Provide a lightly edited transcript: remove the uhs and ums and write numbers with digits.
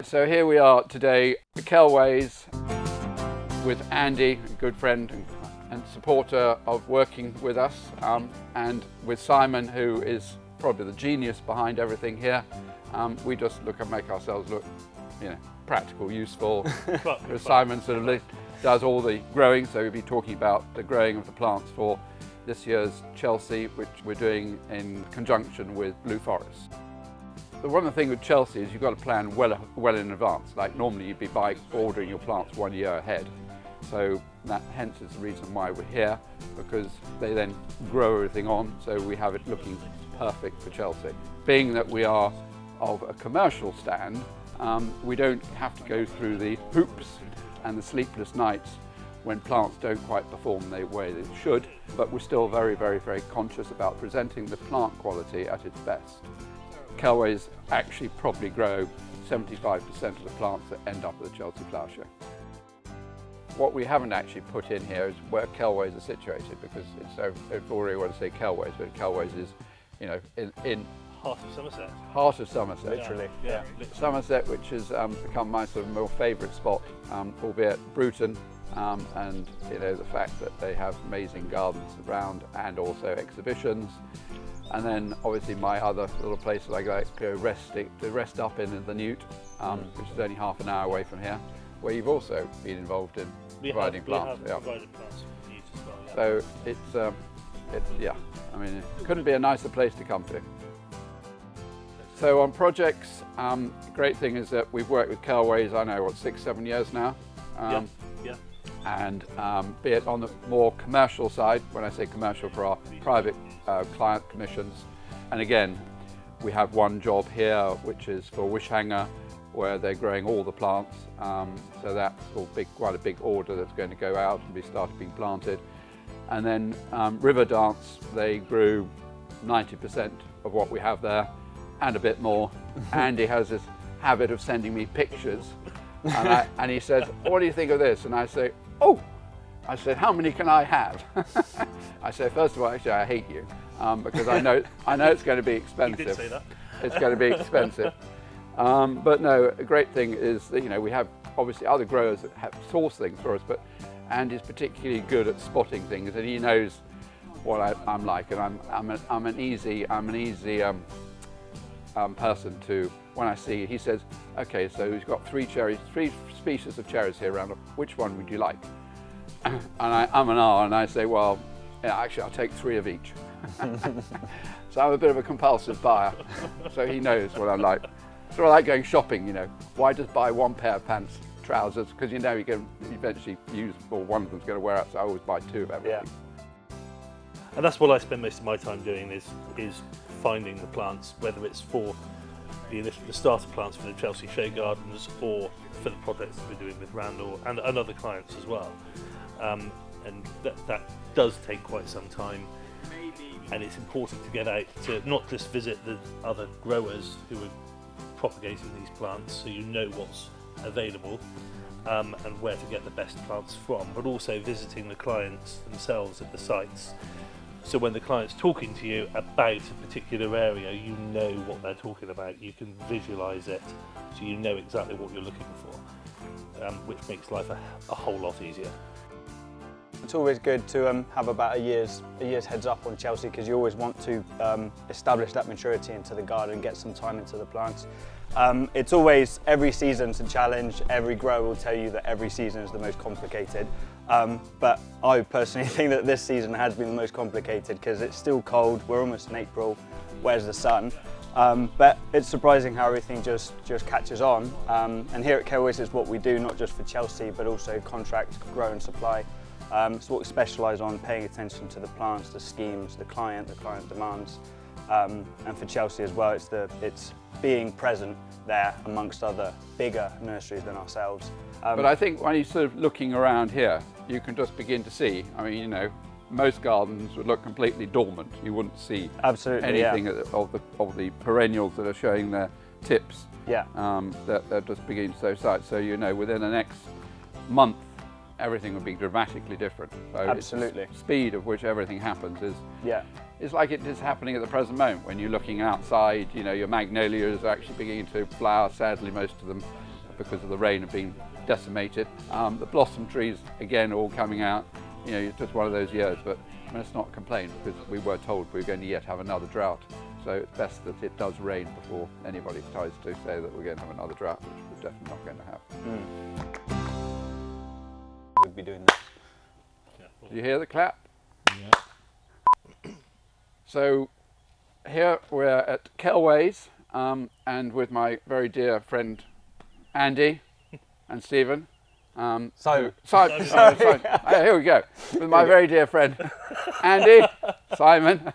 So here we are today at Kelways with Andy, a good friend and supporter of working with us, and with Simon, who is probably the genius behind everything here. We just make ourselves look, practical, useful. Simon sort of does all the growing, so we'll be talking about the growing of the plants for this year's Chelsea, which we're doing in conjunction with Blue Forest. One of the things with Chelsea is you've got to plan well in advance. Like normally you'd be ordering your plants 1 year ahead. So that hence is the reason why we're here, because they then grow everything on, so we have it looking perfect for Chelsea. Being that we are of a commercial stand, we don't have to go through the hoops and the sleepless nights when plants don't quite perform the way they should, but we're still very, very, very conscious about presenting the plant quality at its best. Kelways actually probably grow 75% of the plants that end up at the Chelsea Flower Show. What we haven't actually put in here is where Kelways are situated, because it's already want to say Kelways, but Kelways is, in heart of Somerset. Heart of Somerset, literally. Yeah. Somerset, which has become my sort of more favourite spot, albeit Bruton, and the fact that they have amazing gardens around and also exhibitions. And then obviously my other little place that I like to rest up in the Newt, which is only half an hour away from here, where you've also been involved in providing plants. Provided plants for Newt as well. Yeah. So it couldn't be a nicer place to come to. So on projects, great thing is that we've worked with Kelways, 6-7 years now. Yeah. And be it on the more commercial side, when I say commercial, for our private client commissions. And again, we have one job here, which is for Wishhanger, where they're growing all the plants. So that's quite a big order that's going to go out and started being planted. And then River Dance, they grew 90% of what we have there and a bit more. Andy has this habit of sending me pictures, and he says, "What do you think of this?" And I say, "Oh." I said, "How many can I have?" I said, "First of all, actually, I hate you, because I know it's going to be expensive." You did say that. It's going to be expensive. But no, a great thing is that we have obviously other growers that have sourced things for us, but Andy's particularly good at spotting things, and he knows what I'm like, and I'm an easy person to, when I see, he says, "Okay, so he's got three species of cherries here around. Which one would you like?" And I'm an R, and I say, "Well, yeah, actually, I'll take 3 of each." So I'm a bit of a compulsive buyer, so he knows what I'm like. Sort of like going shopping, Why just buy 1 pair of pants, trousers? Because you can eventually use, or one of them's going to wear out, so I always buy 2 of everything. Yeah. And that's what I spend most of my time doing, is finding the plants, whether it's for the starter plants for the Chelsea Show Gardens or for the projects that we're doing with Randall and other clients as well. And that does take quite some time, and it's important to get out to not just visit the other growers who are propagating these plants, so you know what's available and where to get the best plants from, but also visiting the clients themselves at the sites. So when the client's talking to you about a particular area, you know what they're talking about, you can visualise it, so you know exactly what you're looking for, which makes life a whole lot easier. It's always good to have about a year's heads up on Chelsea, because you always want to establish that maturity into the garden and get some time into the plants. It's always, every season's a challenge. Every grower will tell you that every season is the most complicated. But I personally think that this season has been the most complicated, because it's still cold. We're almost in April. Where's the sun? But it's surprising how everything just catches on. And here at Kelways is what we do, not just for Chelsea, but also contract, grow and supply. It's what we specialise on, paying attention to the plants, the schemes, the client demands. And for Chelsea as well, it's being present there amongst other bigger nurseries than ourselves. But I think when you're sort of looking around here, you can just begin to see, most gardens would look completely dormant. You wouldn't see anything of the perennials that are showing their tips. Yeah. That they're just beginning to show sight. So within the next month, everything would be dramatically different. So absolutely. The speed of which everything happens is like it is happening at the present moment. When you're looking outside, your magnolias are actually beginning to flower. Sadly, most of them because of the rain have been decimated. The blossom trees again all coming out. You know, it's just one of those years, but let's not complain because we were told we were going to yet have another drought. So it's best that it does rain before anybody tries to say that we're going to have another drought, which we're definitely not going to have. We'd be doing that. Did you hear the clap? Yeah. So here we're at Kelways and with my very dear friend Andy and Stephen. Simon. Here we go. With my very dear friend Andy, Simon,